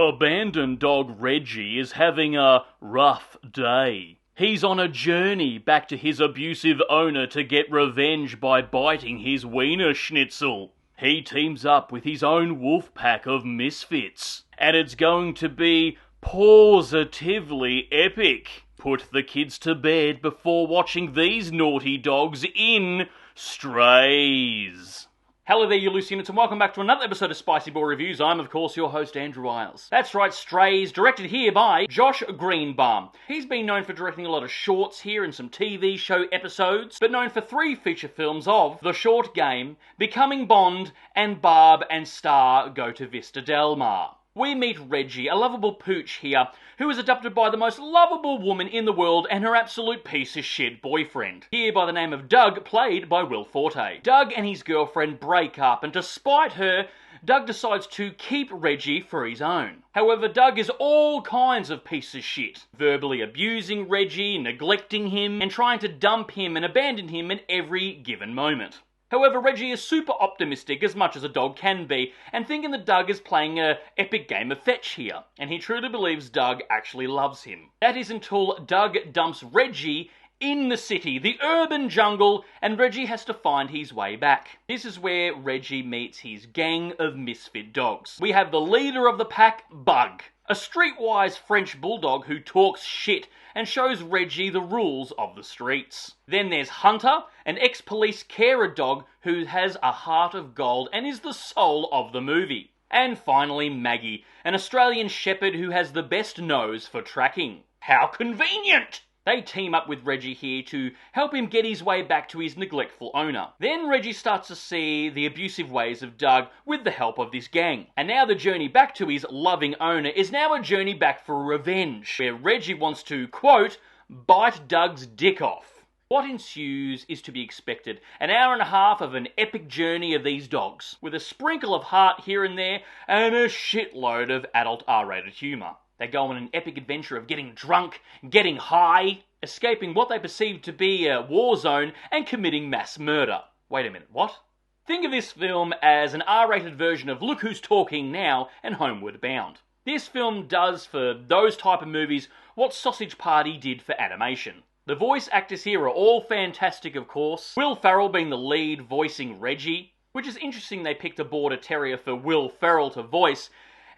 Abandoned dog Reggie is having a rough day. He's on a journey back to his abusive owner to get revenge by biting his wiener schnitzel. He teams up with his own wolf pack of misfits, and it's going to be positively epic. Put the kids to bed before watching these naughty dogs in STRAYS. Hello there, you loose units, and welcome back to another episode of Spicy Boy Reviews. I'm, of course, your host, Andrew Iles. That's right, STRAYS, directed here by Josh Greenbaum. He's been known for directing a lot of shorts here and some TV show episodes, but known for 3 feature films of The Short Game, Becoming Bond, and Barb and Star Go to Vista Del Mar. We meet Reggie, a lovable pooch here, who is adopted by the most lovable woman in the world and her absolute piece of shit boyfriend, here by the name of Doug, played by Will Forte. Doug and his girlfriend break up, and despite her, Doug decides to keep Reggie for his own. However, Doug is all kinds of piece of shit, verbally abusing Reggie, neglecting him, and trying to dump him and abandon him at every given moment. However, Reggie is super optimistic, as much as a dog can be, and thinking that Doug is playing an epic game of fetch here, and he truly believes Doug actually loves him. That is until Doug dumps Reggie in the city, the urban jungle, and Reggie has to find his way back. This is where Reggie meets his gang of misfit dogs. We have the leader of the pack, Bug, a streetwise French bulldog who talks shit and shows Reggie the rules of the streets. Then there's Hunter, an ex-police carer dog who has a heart of gold and is the soul of the movie. And finally Maggie, an Australian shepherd who has the best nose for tracking. How convenient! They team up with Reggie here to help him get his way back to his neglectful owner. Then Reggie starts to see the abusive ways of Doug with the help of this gang. And now the journey back to his loving owner is now a journey back for revenge, where Reggie wants to, quote, bite Doug's dick off. What ensues is to be expected. An hour and a half of an epic journey of these dogs, with a sprinkle of heart here and there, and a shitload of adult R-rated humour. They go on an epic adventure of getting drunk, getting high, escaping what they perceive to be a war zone, and committing mass murder. Wait a minute, what? Think of this film as an R-rated version of Look Who's Talking Now and Homeward Bound. This film does for those type of movies what Sausage Party did for animation. The voice actors here are all fantastic, of course. Will Ferrell being the lead, voicing Reggie, which is interesting they picked a Border Terrier for Will Ferrell to voice,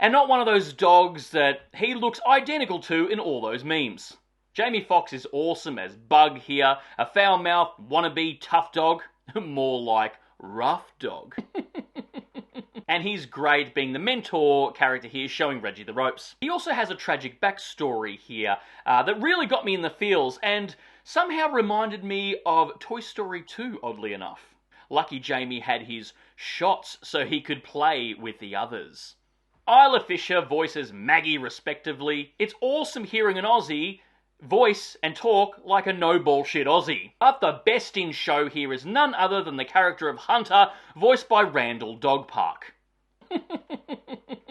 and not one of those dogs that he looks identical to in all those memes. Jamie Foxx is awesome as Bug here, a foul-mouthed, wannabe tough dog, more like rough dog. And he's great being the mentor character here, showing Reggie the ropes. He also has a tragic backstory here that really got me in the feels and somehow reminded me of Toy Story 2, oddly enough. Lucky Jamie had his shots so he could play with the others. Isla Fisher voices Maggie respectively. It's awesome hearing an Aussie voice and talk like a no-bullshit Aussie. But the best in show here is none other than the character of Hunter, voiced by Randall Dogpark.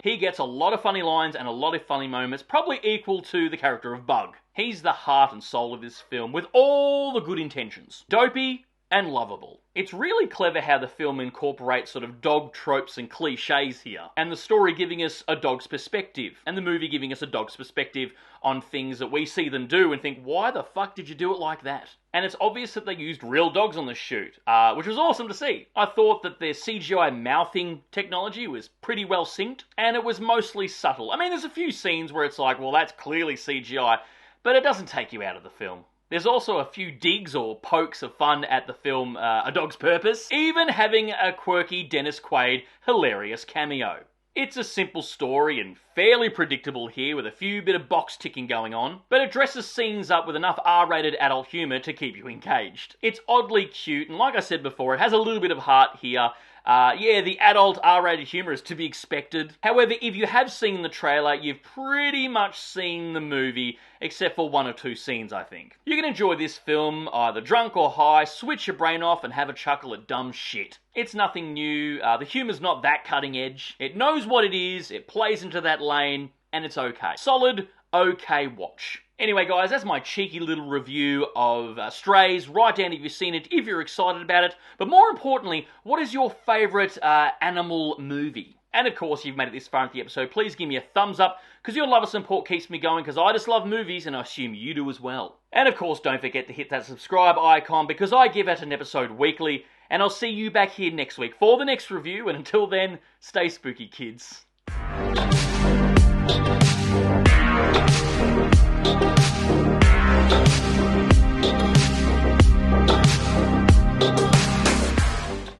He gets a lot of funny lines and a lot of funny moments, probably equal to the character of Bug. He's the heart and soul of this film, with all the good intentions. Dopey and lovable. It's really clever how the film incorporates sort of dog tropes and cliches here, and the story giving us a dog's perspective, and the movie giving us a dog's perspective on things that we see them do and think, why the fuck did you do it like that? And it's obvious that they used real dogs on the shoot, which was awesome to see. I thought that their CGI mouthing technology was pretty well synced, and it was mostly subtle. I mean, there's a few scenes where it's like, well, that's clearly CGI, but it doesn't take you out of the film. There's also a few digs or pokes of fun at the film A Dog's Purpose, even having a quirky Dennis Quaid hilarious cameo. It's a simple story and fairly predictable here with a few bit of box ticking going on, but it dresses scenes up with enough R-rated adult humour to keep you engaged. It's oddly cute, and like I said before, it has a little bit of heart here. Yeah, the adult R-rated humour is to be expected. However, if you have seen the trailer, you've pretty much seen the movie, except for 1 or 2 scenes, I think. You can enjoy this film either drunk or high, switch your brain off and have a chuckle at dumb shit. It's nothing new, the humour's not that cutting edge, it knows what it is, it plays into that lane, and it's okay. Solid, okay watch. Anyway guys, that's my cheeky little review of Strays. Write down if you've seen it, if you're excited about it. But more importantly, what is your favourite animal movie? And of course, if you've made it this far into the episode, please give me a thumbs up, because your love and support keeps me going, because I just love movies, and I assume you do as well. And of course, don't forget to hit that subscribe icon, because I give out an episode weekly, and I'll see you back here next week for the next review, and until then, stay spooky, kids.